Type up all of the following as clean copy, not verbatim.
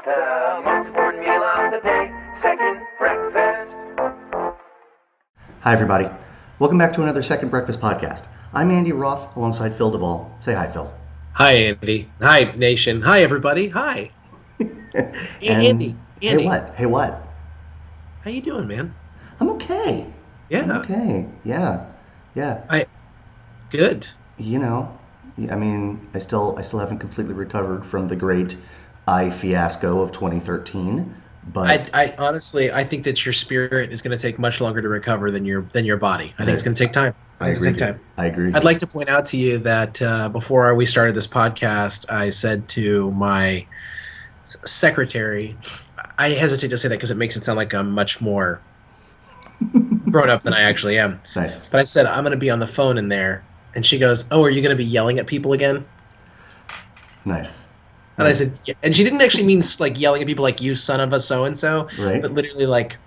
The most important meal of the day, second breakfast. Hi, everybody. Welcome back to another Second Breakfast podcast. I'm Andy Roth alongside Phil Duvall. Say hi, Phil. Hi, Andy. Hi, nation. Hi, everybody. Hi. Andy. Hey, what? Hey, what? How you doing, man? I'm okay. Yeah. I'm okay. Yeah. Good. You know, I mean, I still haven't completely recovered from the great eye fiasco of 2013. But I honestly, I think that your spirit is going to take much longer to recover than your body. I think it's going to take time. I agree. I agree. I'd like to point out to you that before we started this podcast, I said to my secretary, I hesitate to say that because it makes it sound like I'm much more grown up than I actually am. Nice. But I said, I'm going to be on the phone in there. And she goes, oh, are you going to be yelling at people again? Nice. And I said, yeah. And she didn't actually mean like yelling at people like you son of a so-and-so, right? But literally like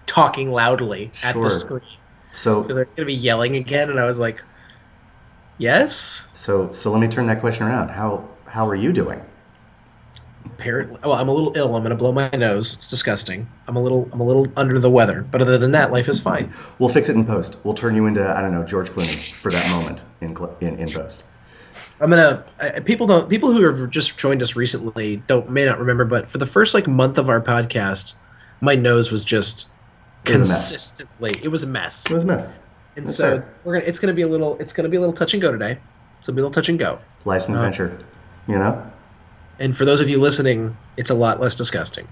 talking loudly at the screen. So they're going to be yelling again. And I was like, yes. So let me turn that question around. How are you doing? Apparently, well, I'm a little ill. I'm going to blow my nose. It's disgusting. I'm a little under the weather. But other than that, life is fine. We'll fix it in post. We'll turn you into, I don't know, George Clooney for that moment in post. I'm gonna. People who have just joined us recently may not remember, but for the first like month of our podcast, my nose was just consistently. It was a mess. It was a mess. And that's so fair. It's gonna be a little touch and go today. It's gonna be a little touch and go. Life's an adventure, you know. And for those of you listening, it's a lot less disgusting.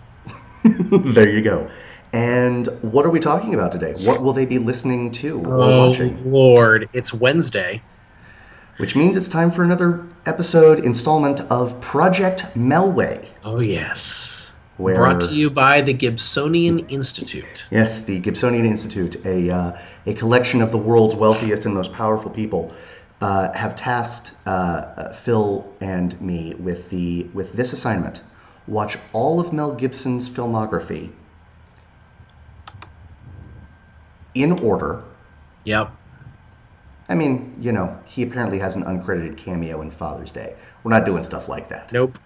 There you go. And what are we talking about today? What will they be listening to or watching? Oh, Lord, it's Wednesday. Which means it's time for another installment of Project Melway. Oh, yes. Brought to you by the Gibsonian Institute. Yes, the Gibsonian Institute, a collection of the world's wealthiest and most powerful people, have tasked Phil and me with this assignment. Watch all of Mel Gibson's filmography in order. Yep. I mean, you know, he apparently has an uncredited cameo in Father's Day. We're not doing stuff like that. Nope.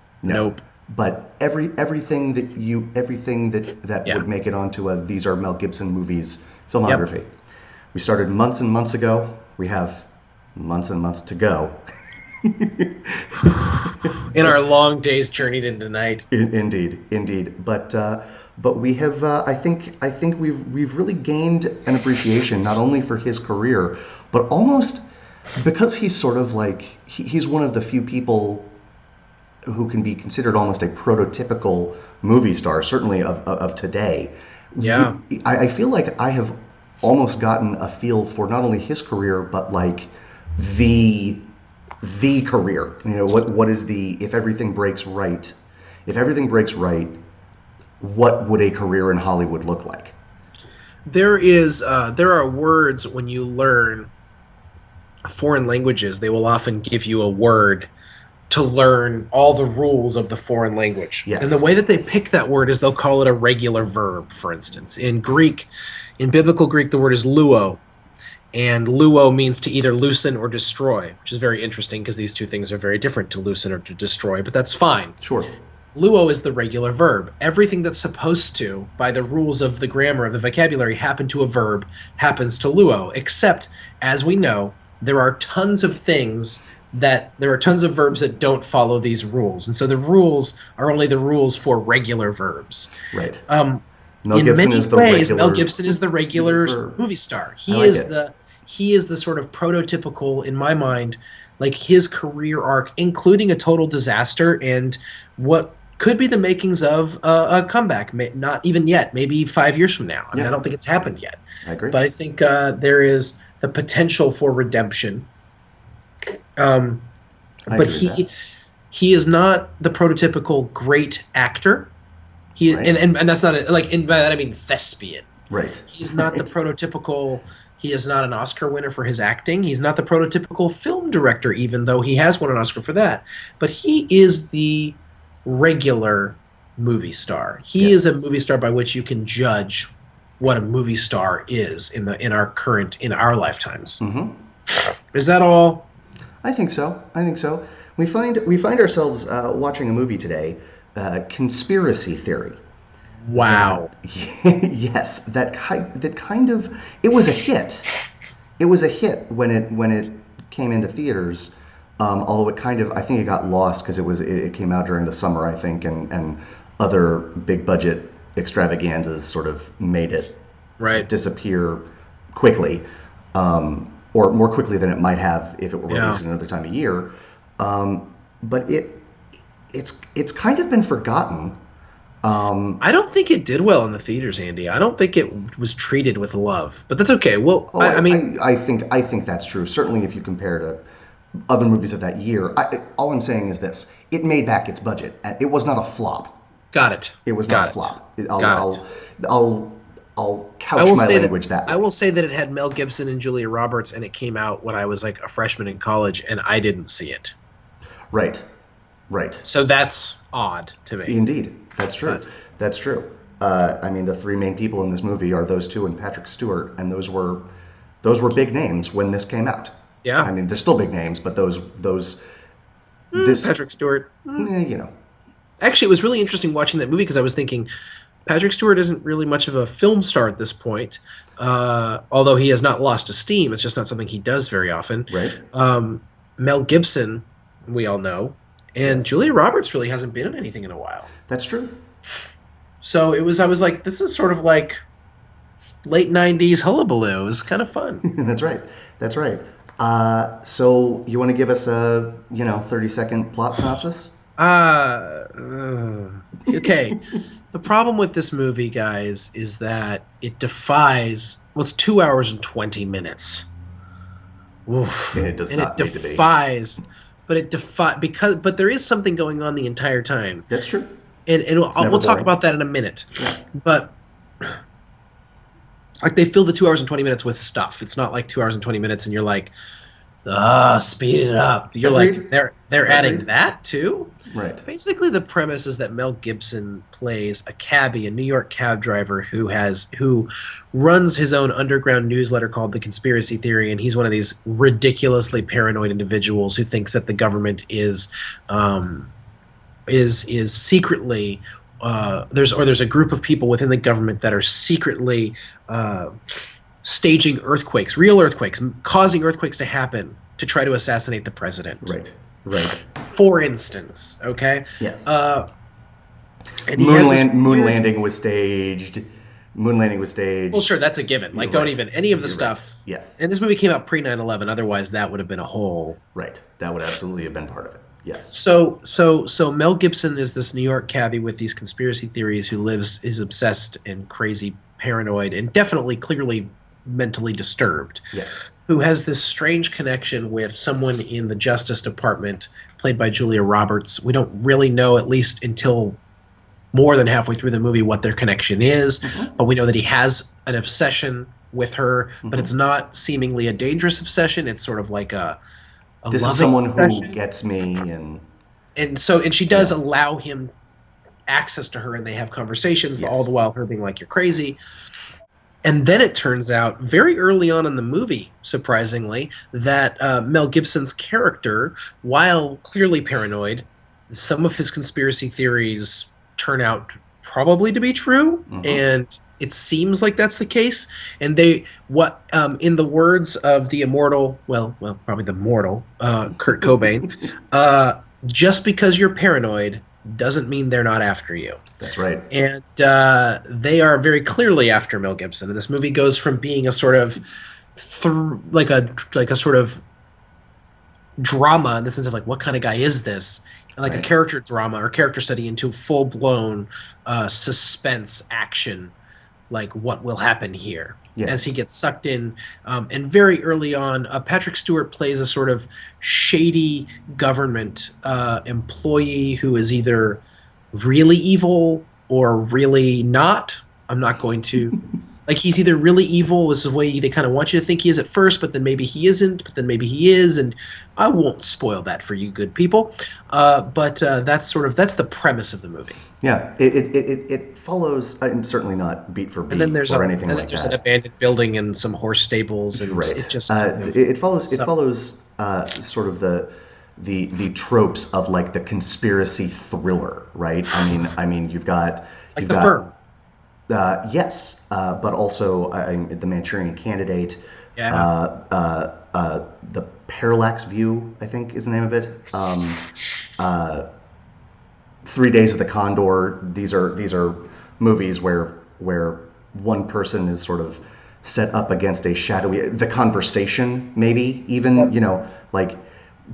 But everything that would make it onto a These Are Mel Gibson Movies filmography. Yep. We started months and months ago. We have months and months to go. In our long day's journey into night. Indeed. But we have, I think we've really gained an appreciation not only for his career, but almost because he's sort of like he's one of the few people who can be considered almost a prototypical movie star, certainly of today. Yeah. I feel like I have almost gotten a feel for not only his career, but like the career. You know, what is the if everything breaks right, what would a career in Hollywood look like? There are words when you learn foreign languages, they will often give you a word to learn all the rules of the foreign language. Yes. And the way that they pick that word is they'll call it a regular verb, for instance. In biblical Greek, the word is luo. And luo means to either loosen or destroy, which is very interesting because these two things are very different, to loosen or to destroy, but that's fine. Sure. Luo is the regular verb. Everything that's supposed to, by the rules of the grammar of the vocabulary, happen to a verb happens to luo, except, as we know, there are tons of verbs that don't follow these rules. And so the rules are only the rules for regular verbs. Right. In many ways, Mel Gibson is the regular movie star. He is the sort of prototypical, in my mind, like his career arc, including a total disaster and what could be the makings of a comeback. Not even yet, maybe 5 years from now. I mean, I don't think it's happened yet. I agree. But I think there is the potential for redemption. But he is not the prototypical great actor. And that's not by that I mean thespian. Right. He's not the prototypical. He is not an Oscar winner for his acting. He's not the prototypical film director, even though he has won an Oscar for that. But he is the regular movie star. He is a movie star by which you can judge what a movie star is in our lifetimes. Mm-hmm. Is that all? I think so. We find ourselves watching a movie today conspiracy theory. Wow. Yes, that kind of it was a hit. It was a hit when it came into theaters. Although it kind of, I think it got lost because it came out during the summer, I think, and other big budget extravaganzas sort of made it Right. disappear quickly, or more quickly than it might have if it were Yeah. released at another time of year. But it's kind of been forgotten. I don't think it did well in the theaters, Andy. I don't think it was treated with love, but that's okay. Well, Oh, I mean, I think that's true. Certainly, if you compare to other movies of that year, all I'm saying is this: it made back its budget. It was not a flop. got it. It was Got not a it. flop. Got it. I'll I couch will my say that language that I way. will say that it had Mel Gibson and Julia Roberts, and it came out when I was like a freshman in college, and I didn't see it. Right, right. So that's odd to me. Indeed, that's true. But That's true. I mean, the three main people in this movie are those two and Patrick Stewart, and those were big names when this came out. yeah, I mean, they're still big names, but this, Patrick Stewart. you know, Actually, it was really interesting watching that movie because I was thinking Patrick Stewart isn't really much of a film star at this point, although he has not lost his steam. It's just not something he does very often. right? Mel Gibson, we all know, and Yes. Julia Roberts really hasn't been in anything in a while. That's true. So I was like, this is sort of like late 90s hullabaloo. It was kind of fun. That's right. That's right. So you want to give us a 30-second plot synopsis? Okay. The problem with this movie, guys, is that it defies, well, it's 2 hours and 20 minutes. Oof. And it does And not it need to be. defies, but there is something going on the entire time. That's true. And never we'll talk boring. about that in a minute. Yeah. But like they fill the 2 hours and 20 minutes with stuff. It's not like 2 hours and 20 minutes and you're like, speed it up. You're Agreed. like, they're adding Agreed. that too? Right. Basically, the premise is that Mel Gibson plays a cabbie, a New York cab driver who runs his own underground newsletter called The Conspiracy Theory, and he's one of these ridiculously paranoid individuals who thinks that the government is secretly there's a group of people within the government that are secretly staging earthquakes, real earthquakes, causing earthquakes to happen to try to assassinate the president. Right. Right. For instance, okay? Yes. And he has this Moon weird- landing was staged. Moon landing was staged. Well, sure, that's a given. Like, You're don't right. even any of the You're right. stuff. Yes. And this movie came out pre 9/11. Otherwise, that would have been a whole. Right. That would absolutely have been part of it. Yes. So Mel Gibson is this New York cabbie with these conspiracy theories who is obsessed and crazy, paranoid, and definitely, clearly mentally disturbed. Yes. Who has this strange connection with someone in the Justice Department, played by Julia Roberts. We don't really know, at least until more than halfway through the movie, what their connection is, but we know that he has an obsession with her, but it's not seemingly a dangerous obsession. It's sort of like a This loving is someone obsession. who gets me, and And she does Yeah. allow him access to her, and they have conversations, Yes. all the while her being like, "You're crazy." And then it turns out, very early on in the movie, surprisingly, that Mel Gibson's character, while clearly paranoid, some of his conspiracy theories turn out probably to be true, and it seems like that's the case. And in the words of the immortal, well, probably the mortal, Kurt Cobain, just because you're paranoid doesn't mean they're not after you. that's right. And they are very clearly after Mel Gibson. And this movie goes from being a sort of like a sort of drama in the sense of like, what kind of guy is this? Like a Right. character drama or character study, into full blown suspense action. Like, what will happen here? Yes. As he gets sucked in. And very early on, Patrick Stewart plays a sort of shady government employee who is either really evil or really not. I'm not going to. Like, he's either really evil, this is the way they kind of want you to think he is at first, but then maybe he isn't, but then maybe he is, and I won't spoil that for you good people. But that's the premise of the movie. Yeah. It follows, and certainly not beat for beat And then there's or anything like there's that. an abandoned building and some horse stables, and Right. it just It follows some- sort of the tropes of like the conspiracy thriller, right? I mean, you've got Like The Firm. Yes, but also the Manchurian Candidate, Yeah. the Parallax View, I think is the name of it. 3 Days of the Condor. These are movies where one person is sort of set up against a shadowy. The Conversation, maybe even like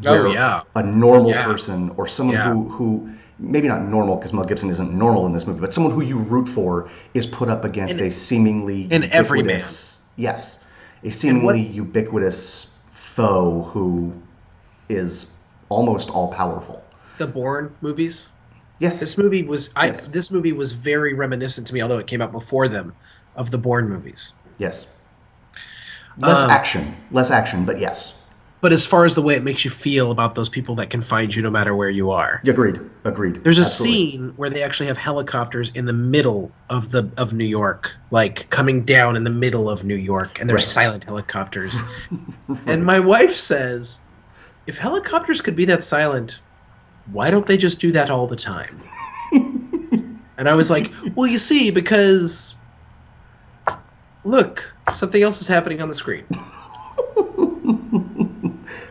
Oh where yeah. a normal Yeah. person or someone Yeah. who maybe not normal because Mel Gibson isn't normal in this movie, but someone who you root for is put up against And a seemingly and every man. a And seemingly ubiquitous foe who is almost all powerful. the Bourne movies. Yes, This movie was yes, this movie was very reminiscent to me, although it came out before them, of the Bourne movies. yes. Um, Less action, but yes. but as far as the way it makes you feel about those people that can find you no matter where you are. Agreed, There's a absolutely. scene where they actually have helicopters in the middle of New York, like coming down in the middle of New York, and they're Right, silent helicopters. And right. my wife says, if helicopters could be that silent, why don't they just do that all the time? And I was like, well, you see, because look, something else is happening on the screen.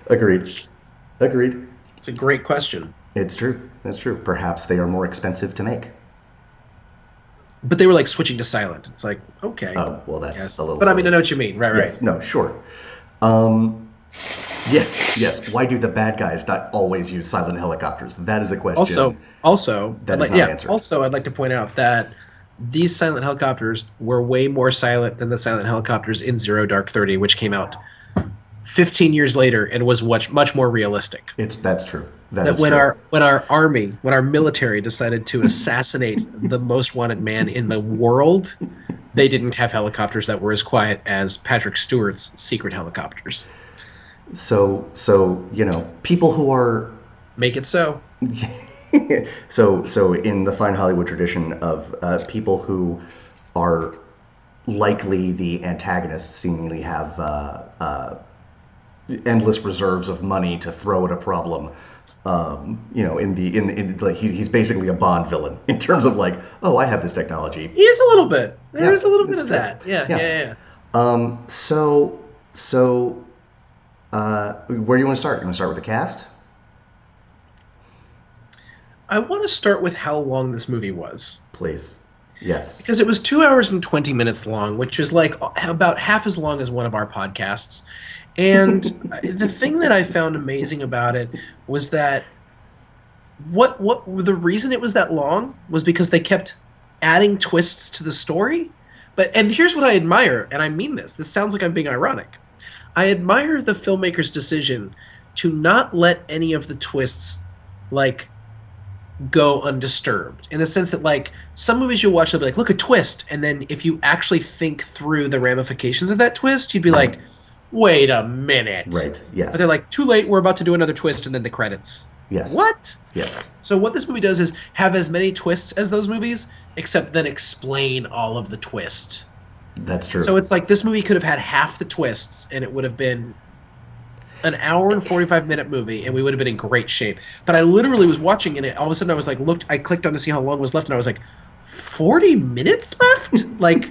Agreed, agreed. It's a great question. It's true. That's true. Perhaps they are more expensive to make. But they were like switching to silent. It's like, okay, Oh, well, that's a yes. little But I mean, I silly. know what you mean. Right, right. Yes, no, sure. Um, yes. Why do the bad guys not always use silent helicopters? That is a Also, question I'd that is like, not yeah, answered. also, I'd like to point out that these silent helicopters were way more silent than the silent helicopters in Zero Dark 30, which came out 15 years later and was much more realistic. That's true. That That is true. when our military decided to assassinate the most wanted man in the world, they didn't have helicopters that were as quiet as Patrick Stewart's secret helicopters. So people who are Make it so. so in the fine Hollywood tradition of people who are likely the antagonists seemingly have endless reserves of money to throw at a problem. In like he's basically a Bond villain in terms of like, oh, I have this technology. He is a little bit. Yeah, There's a little bit it's of true. that. Yeah, yeah, Yeah. yeah. So where do you want to start? You want to start with the cast? I want to start with how long this movie was. Please. Yes. Because it was 2 hours and 20 minutes long, which is like about half as long as one of our podcasts. And the thing that I found amazing about it was that what the reason it was that long was because they kept adding twists to the story. And here's what I admire, and I mean this. This sounds like I'm being ironic. I admire the filmmaker's decision to not let any of the twists like go undisturbed, in the sense that like some movies you'll watch, they'll be like, look, a twist, and then if you actually think through the ramifications of that twist, you'd be like, wait a minute. Right. But they're Yes. like, too late, we're about to do another twist, and then the credits. Yes. What? Yes. So what this movie does is have as many twists as those movies, except then explain all of the twist. That's true. So it's like this movie could have had half the twists, and it would have been an hour and 45-minute movie, and we would have been in great shape. But I literally was watching, and all of a sudden I was like, I clicked on to see how long was left, and I was like, 40 minutes left? Like,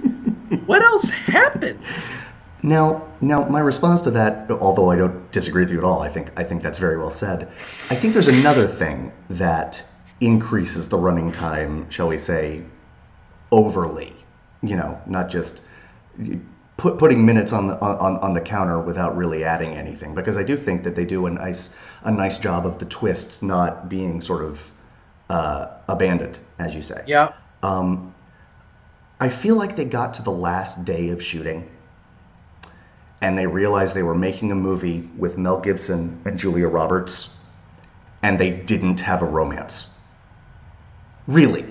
what else happens? Now, my response to that, although I don't disagree with you at all, I think that's very well said. I think there's another thing that increases the running time, shall we say, overly. Not just putting minutes on the counter without really adding anything. Because I do think that they do a nice job of the twists not being sort of abandoned, as you say. Yeah. I feel like they got to the last day of shooting and they realized they were making a movie with Mel Gibson and Julia Roberts, and they didn't have a romance. Really,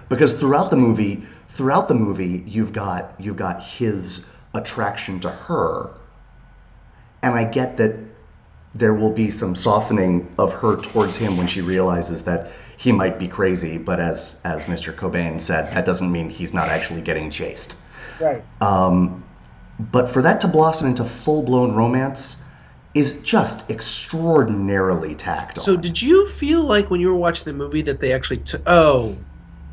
because throughout the movie, you've got his attraction to her, and I get that there will be some softening of her towards him when she realizes that he might be crazy, but as Mr. Cobain said, that doesn't mean he's not actually getting chased. Right. But for that to blossom into full-blown romance, is just extraordinarily tacked So on. did you feel like when you were watching the movie that they actually took... Oh,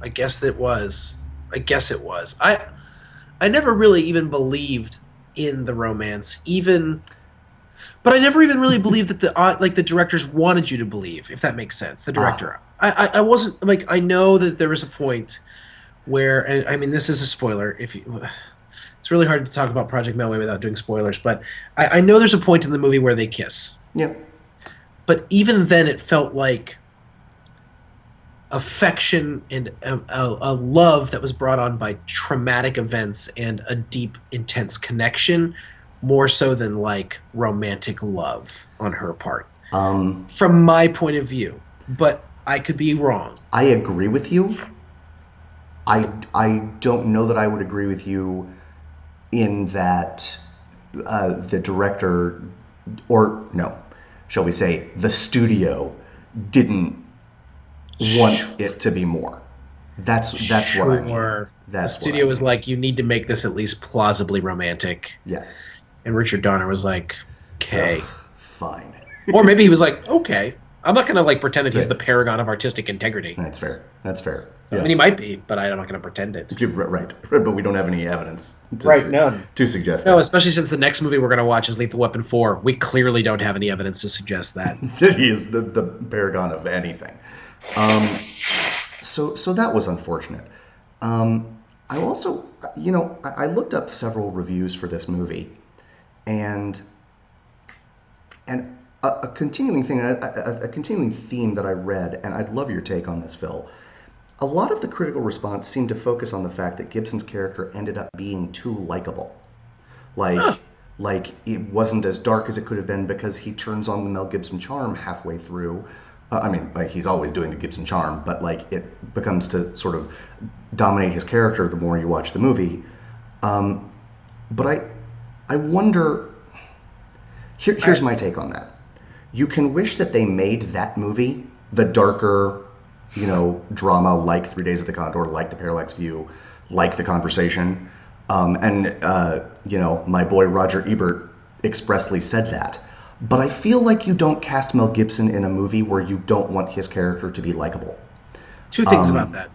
I guess it was. I guess it was. I never really even believed in the romance, even... But I never even really believed that the directors wanted you to believe, if that makes sense. The director. I wasn't... Like, I know that there was a point where... And I mean, this is a spoiler. If you... It's really hard to talk about Project Melway without doing spoilers, but I know there's a point in the movie where they kiss. Yeah. But even then, it felt like affection and a love that was brought on by traumatic events and a deep, intense connection, more so than like romantic love on her part. From my point of view, but I could be wrong. I agree with you. I don't know that I would agree with you in that the director, or no, shall we say, the studio didn't want it to be more. That's what I mean. The studio was like, you need to make this at least plausibly romantic. Yes. And Richard Donner was like, okay. Fine. Or maybe he was like, okay. I'm not going to like pretend that he's the paragon of artistic integrity. That's fair. I mean, he might be, but I'm not going to pretend it. Right. But we don't have any evidence none. To suggest No, that. Especially since the next movie we're going to watch is Lethal Weapon 4. We clearly don't have any evidence to suggest that. That he is the paragon of anything. So that was unfortunate. I also, I looked up several reviews for this movie, and a continuing thing, a continuing theme that I read, and I'd love your take on this, Phil. A lot of the critical response seemed to focus on the fact that Gibson's character ended up being too likable. Like it wasn't as dark as it could have been because he turns on the Mel Gibson charm halfway through. He's always doing the Gibson charm, but like it becomes to sort of dominate his character the more you watch the movie. But I wonder. Here's my take on that. You can wish that they made that movie the darker, drama like 3 Days of the Condor, like The Parallax View, like The Conversation. My boy Roger Ebert expressly said that. But I feel like you don't cast Mel Gibson in a movie where you don't want his character to be likable. Two things about that.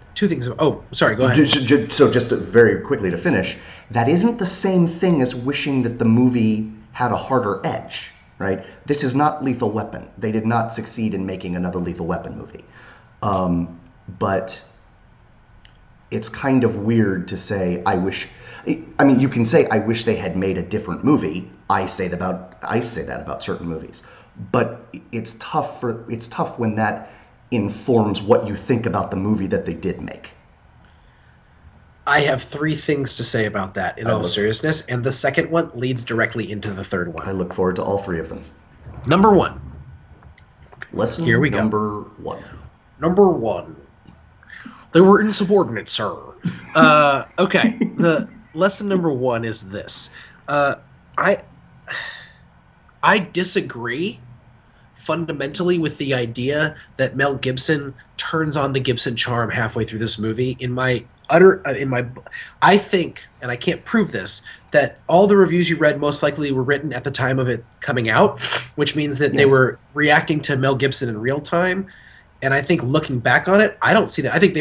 Oh, sorry, go ahead. So just very quickly to finish, that isn't the same thing as wishing that the movie had a harder edge, right? This is not Lethal Weapon. They did not succeed in making another Lethal Weapon movie. But it's kind of weird to say, you can say, I wish they had made a different movie. I say that about certain movies. But it's tough when that informs what you think about the movie that they did make. I have 3 things to say about that in all seriousness, and the second one leads directly into the third one. I look forward to all 3 of them. Number 1. Lesson Here we go. Number 1. Number 1. They were insubordinate, sir. Okay. The lesson number 1 is this. I disagree fundamentally with the idea that Mel Gibson turns on the Gibson charm halfway through this movie. I think, and I can't prove this, that all the reviews you read most likely were written at the time of it coming out, which means that they were reacting to Mel Gibson in real time. And I think looking back on it, I don't see that. I think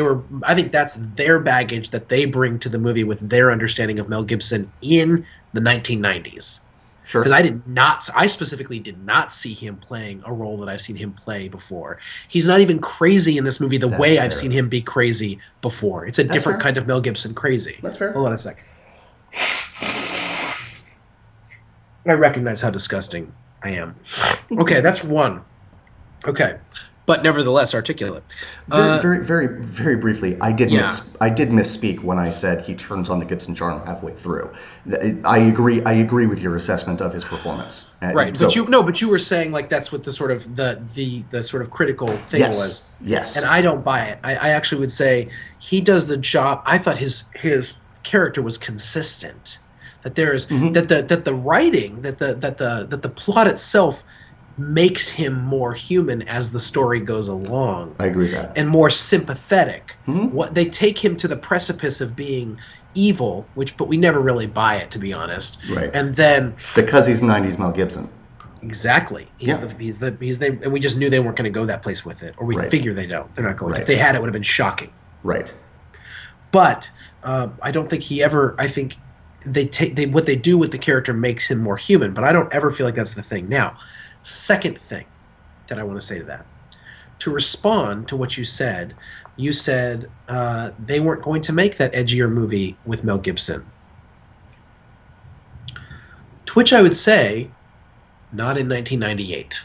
that's their baggage that they bring to the movie with their understanding of Mel Gibson in the 1990s. Sure. Because I specifically did not see him playing a role that I've seen him play before. He's not even crazy in this movie the way I've seen him be crazy before. It's a different kind of Mel Gibson crazy. That's fair. Hold on a second. I recognize how disgusting I am. Okay, that's 1. Okay. But nevertheless articulate. Very, very, very briefly, I did misspeak when I said he turns on the Gibson charm halfway through. I agree with your assessment of his performance. Right, but you were saying like that's what the sort of the sort of critical thing was. Yes. And I don't buy it. I actually would say he does the job. I thought his character was consistent. That there is that the writing, that the plot itself makes him more human as the story goes along. I agree with that. And more sympathetic. What they take him to the precipice of being evil, but we never really buy it, to be honest. Right. And then because he's 90s Mel Gibson. Exactly. Yeah. And we just knew they weren't going to go that place with it, or we Right. figure they don't. They're not going to. If Right. they had, it would have been shocking. Right. But I don't think he ever. I think they what they do with the character makes him more human. But I don't ever feel like that's the thing. Now, second thing that I want to say to that, to respond to what you said they weren't going to make that edgier movie with Mel Gibson. To which I would say, not in 1998.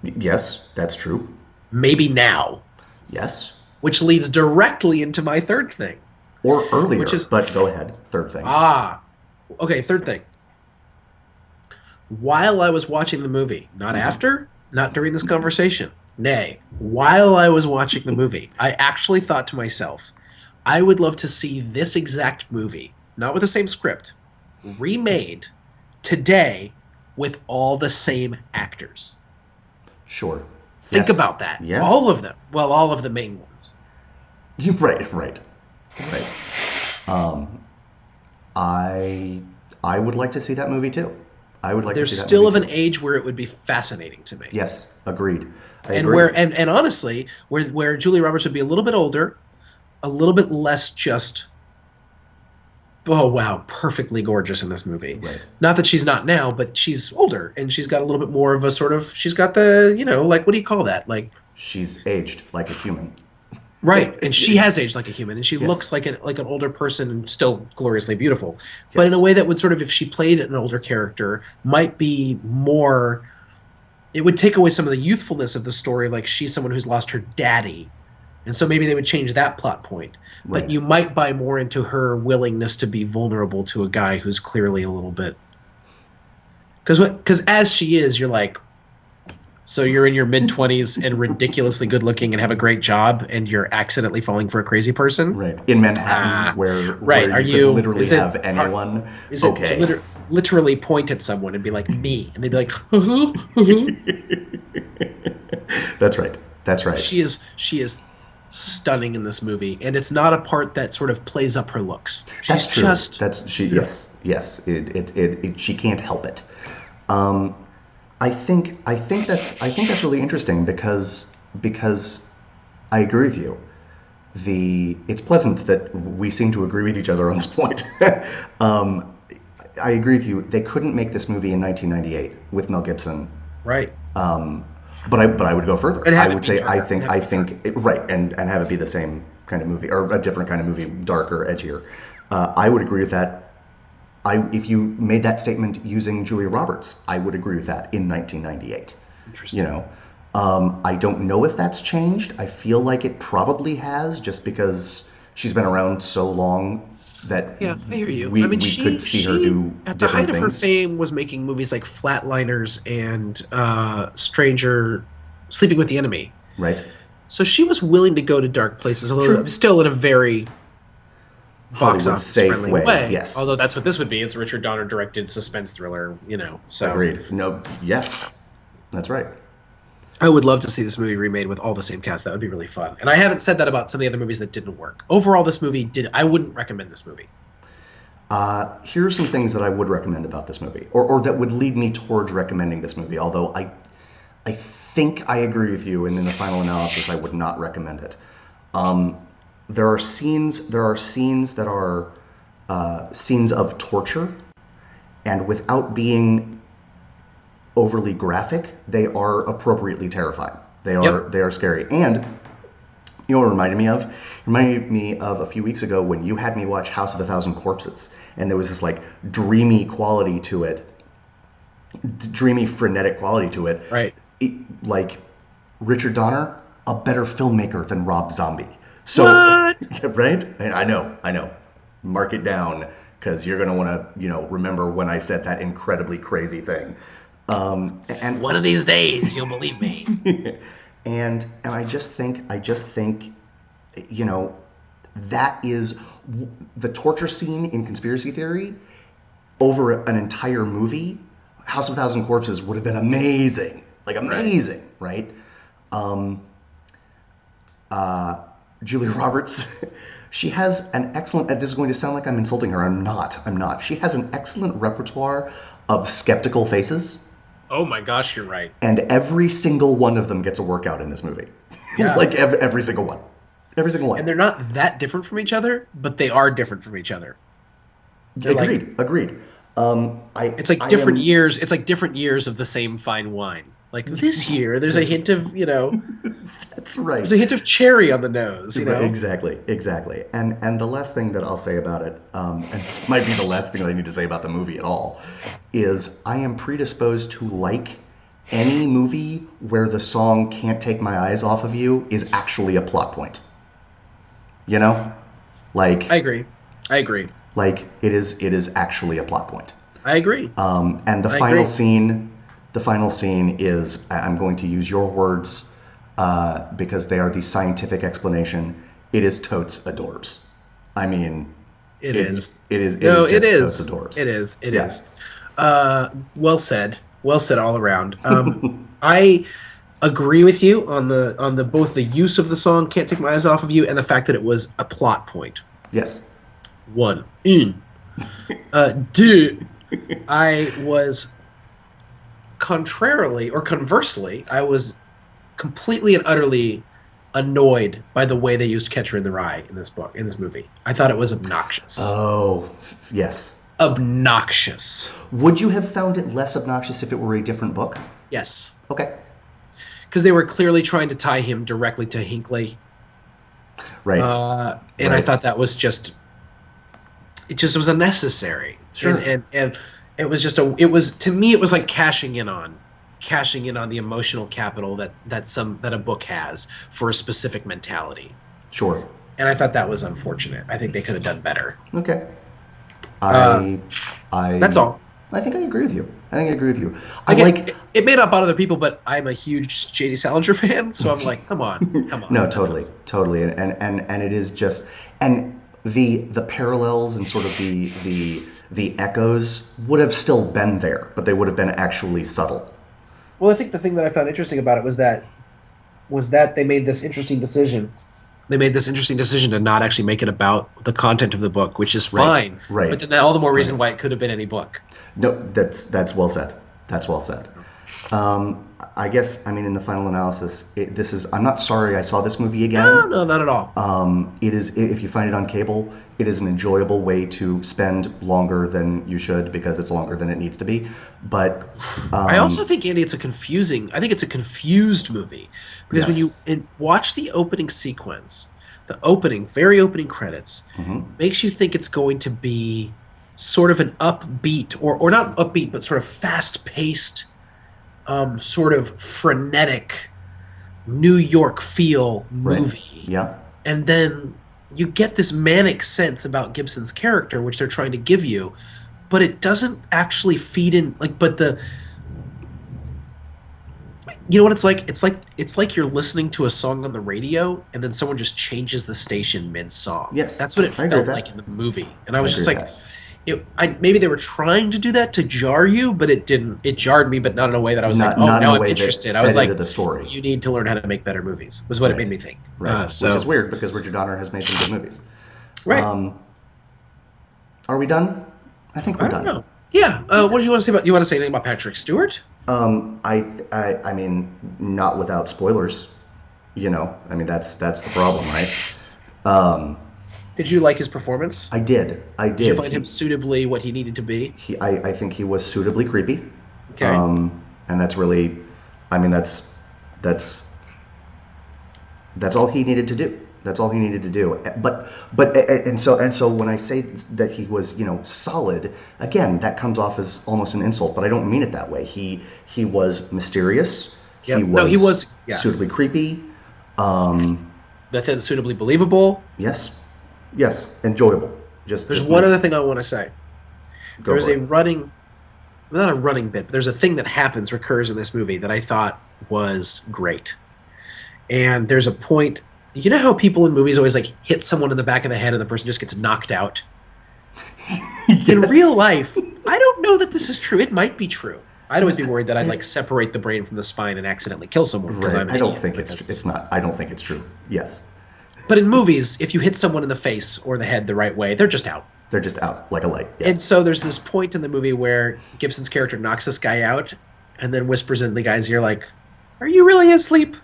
Yes, that's true. Maybe now. Yes. Which leads directly into my third thing. Or earlier, Which is, but go ahead. Third thing. Okay, third thing. While I was watching the movie, not after, not during this conversation, nay, while I was watching the movie, I actually thought to myself, I would love to see this exact movie, not with the same script, remade today with all the same actors. Sure. Think Yes. about that. Yes. All of them. Well, all of the main ones. Right. I would like to see that movie too. I would like There's to see that still movie of an too. age where it would be fascinating to me. Yes, agreed. I And agree. and honestly, where Julia Roberts would be a little bit older, a little bit less just, oh wow, perfectly gorgeous in this movie. Right. Not that she's not now, but she's older and she's got a little bit more of a sort of, she's got the, like, what do you call that? Like, She's aged like a human. right, and she has aged like a human, and she Yes. looks like an older person and still gloriously beautiful, but in a Yes. way that would sort of, if she played an older character, might be more. It would take away some of the youthfulness of the story, like she's someone who's lost her daddy, and so maybe they would change that plot point. But Right. you might buy more into her willingness to be vulnerable to a guy who's clearly a little bit. Because as she is, you're like, so you're in your mid-20s and ridiculously good-looking and have a great job, and you're accidentally falling for a crazy person. Right. In Manhattan, where Right. Are you you? could literally Is it? have anyone. Is it Okay. literally point at someone and be like me, and they'd be like, That's right. That's right. she is stunning in this movie, and it's not a part that sort of plays up her looks. That's She's true. just That's she. beautiful. Yes. It. She can't help it. I think that's really interesting because I agree with you. It's pleasant that we seem to agree with each other on this point. I agree with you. They couldn't make this movie in 1998 with Mel Gibson. Right. But I would go further. And have I it would be say darker. And have it be right, and have it be the same kind of movie or a different kind of movie, darker, edgier. I would agree with that. If you made that statement using Julia Roberts, I would agree with that in 1998. Interesting. I don't know if that's changed. I feel like it probably has, just because she's been around so long that Yeah, I hear you. we I mean, could see her do at the different height of her things. fame, was making movies like Flatliners and Stranger, Sleeping with the Enemy. Right? So she was willing to go to dark places, although True. it was still in a very box Hollywood office safe friendly way, way. yes. Although that's what this would be. It's a Richard Donner directed suspense thriller, So Agreed. No, yes. That's right. I would love to see this movie remade with all the same cast. That would be really fun. And I haven't said that about some of the other movies that didn't work. Overall, this movie did. I wouldn't recommend this movie. Here's some things that I would recommend about this movie, or that would lead me towards recommending this movie. Although I think I agree with you, and in the final analysis, I would not recommend it. There are scenes that are scenes of torture, and without being overly graphic, they are appropriately terrifying. They are scary. And you know what it reminded me of? It reminded me of a few weeks ago when you had me watch House of a Thousand Corpses, and there was this like dreamy quality to it, dreamy frenetic quality to it. Right. Like Richard Donner, a better filmmaker than Rob Zombie. So, What? right? I know. Mark it down, because you're gonna want to, remember when I said that incredibly crazy thing. And One of these days, you'll believe me. and I just think, that is the torture scene in Conspiracy Theory over an entire movie. House of a Thousand Corpses would have been amazing, like amazing, right? Julia Roberts, she has an excellent. This is going to sound like I'm insulting her. I'm not. She has an excellent repertoire of skeptical faces. Oh my gosh, you're right. And every single one of them gets a workout in this movie. Yeah. Like every single one. Every single one. And they're not that different from each other, but they are different from each other. They're like Agreed. it's like I different am years. It's like different years of the same fine wine. Like this year, there's a hint of that's right. there's a hint of cherry on the nose. Exactly. And the last thing that I'll say about it, and this might be the last thing that I need to say about the movie at all, is I am predisposed to like any movie where the song "Can't Take My Eyes Off of You" is actually a plot point. You know, like I agree. like it is actually a plot point. I agree. And the I final agree. scene, is, I'm going to use your words because they are the scientific explanation. It is totes adorbs. I mean, It is. It is. No, It it is just is. totes adorbs. It is. It Yeah. is. Well said. Well said all around. I agree with you on the both the use of the song "Can't Take My Eyes Off of You" and the fact that it was a plot point. Yes. One. Deux. I was contrarily or conversely, I was completely and utterly annoyed by the way they used Catcher in the Rye in this movie. I thought it was obnoxious. Oh, yes. Obnoxious. Would you have found it less obnoxious if it were a different book? Yes. Okay. Because they were clearly trying to tie him directly to Hinckley. Right. And I Right. thought that was it just was unnecessary. Sure. And it was just to me it was like cashing in on the emotional capital that a book has for a specific mentality. Sure. And I thought that was unfortunate. I think they could have done better. Okay. Uh, I. That's all. I think I agree with you. Again, it may not bother other people, but I'm a huge J.D. Salinger fan, so I'm like, come on. No, totally, and it is just, and the parallels and sort of the echoes would have still been there, but they would have been actually subtle. Well, I think the thing that I found interesting about it was that they made this interesting decision. They made this interesting decision to not actually make it about the content of the book, which is fine. Right. But then all the more reason why it could have been any book. No, that's well said. That's well said. I guess, I mean, in the final analysis, I'm not sorry I saw this movie again. No, not at all. It is, if you find it on cable, it is an enjoyable way to spend longer than you should because it's longer than it needs to be. But I also think, Andy, I think it's a confused movie because when Yes. you watch the opening sequence, very opening credits, makes you think it's going to be sort of an upbeat or not upbeat, but sort of fast-paced, sort of frenetic New York feel movie. yeah, And then you get this manic sense about Gibson's character, which they're trying to give you, but it doesn't actually feed in. You know what it's like? It's like you're listening to a song on the radio, and then someone just changes the station mid-song. Yes, That's what it I agree felt with like that. in the movie, and I was I just agree like, with maybe they were trying to do that to jar you, but it didn't. It jarred me, but not in a way that I was like, oh, not in now a I'm way that interested. I fed was like, into the story. you need to learn how to make better movies. Was what it made me think. Right. So Which is weird because Richard Donner has made some good movies. right. Are we done? I think we're I don't done. know. Yeah. What do you want to say about? You want to say anything about Patrick Stewart? I mean, not without spoilers. You know, I mean that's the problem, right? Did you like his performance? I did. Did you find him suitably what he needed to be? I think he was suitably creepy. Okay. And that's really, I mean, that's all he needed to do. That's all he needed to do. And so when I say that he was, solid, again, that comes off as almost an insult, but I don't mean it that way. He was mysterious. Yep. He was yeah. suitably creepy. But then suitably believable. Yes, enjoyable. There's one other thing I want to say. There's a running, not a running bit, but there's a thing that recurs in this movie that I thought was great. And there's a point. You know how people in movies always like hit someone in the back of the head and the person just gets knocked out? Yes. In real life, I don't know that this is true. It might be true. I'd always be worried that I'd like separate the brain from the spine and accidentally kill someone because Right. I'm an I don't idiot think like it's this. it's not. I don't think it's true. Yes, But in movies, if you hit someone in the face or the head the right way, they're just out. they're just out like a light. Yes. And so there's this point in the movie where Gibson's character knocks this guy out, and then whispers in the guy's ear like, "Are you really asleep?"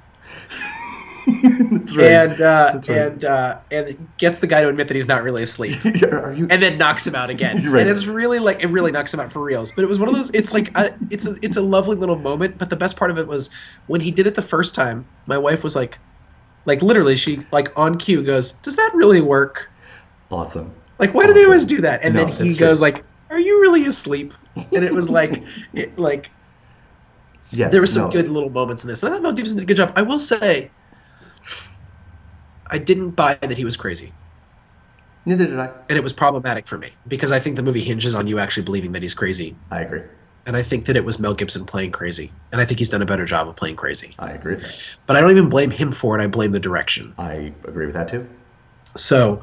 That's right. That's right. And gets the guy to admit that he's not really asleep, Are you? and then knocks him out again. You're right. And it's really like it really knocks him out for reals. But it was one of those. It's like it's a lovely little moment. But the best part of it was when he did it the first time. My wife was like literally, she like on cue goes, "Does that really work? Awesome. Like, why do they always do that?" And No, then he it's true. goes like, "Are you really asleep?" And it was like, Yes. there were some No. good little moments in this. And I thought Mel Gibson did a good job. I will say, I didn't buy that he was crazy. Neither did I. And it was problematic for me because I think the movie hinges on you actually believing that he's crazy. I agree. And I think that it was Mel Gibson playing crazy. And I think he's done a better job of playing crazy. I agree with that. But I don't even blame him for it. I blame the direction. I agree with that too. So,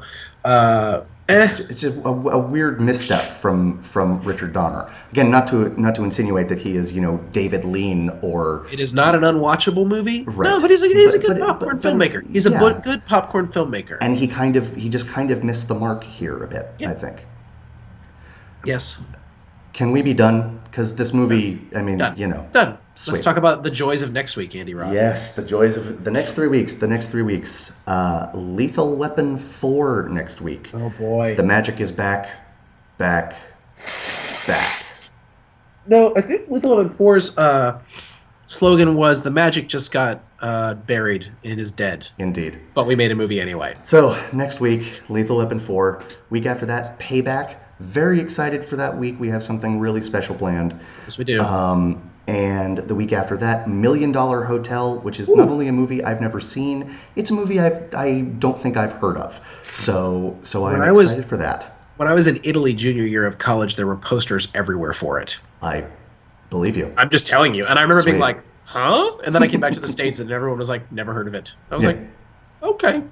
It's just a weird misstep from Richard Donner. Again, not to insinuate that he is David Lean or it is not an unwatchable movie. Right. No, but he's a good But- popcorn but- filmmaker. He's a yeah. good popcorn filmmaker. and he just kind of missed the mark here a bit. Yeah. I think. Yes. Can we be done? Because this movie, I mean, Done. Done. Let's Sweet. talk about the joys of next week, Andy Roth. Yes, the joys of the next 3 weeks. Lethal Weapon 4 next week. Oh boy. The magic is back. No, I think Lethal Weapon 4's slogan was "The magic just got buried and is dead." Indeed. But we made a movie anyway. So next week, Lethal Weapon 4. Week after that, Payback. Very excited for that week. We have something really special planned. Yes, we do. And the week after that, $1 Million Hotel, which is not only a movie I've never seen, it's a movie I don't think I've heard of. So I'm excited for that. When I was in Italy junior year of college, there were posters everywhere for it. I believe you. I'm just telling you. And I remember being Sweet. like, huh? And then I came back to the States and everyone was like, never heard of it. I was Yeah. like, okay.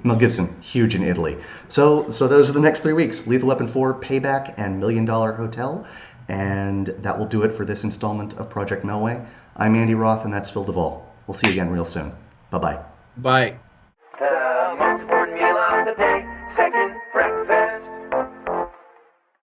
Mel Gibson, huge in Italy. So those are the next 3 weeks. Lethal Weapon 4, Payback, and $1 Million Hotel. And that will do it for this installment of Project Melway. I'm Andy Roth, and that's Phil Duvall. We'll see you again real soon. Bye-bye. Bye. The most important meal of the day, second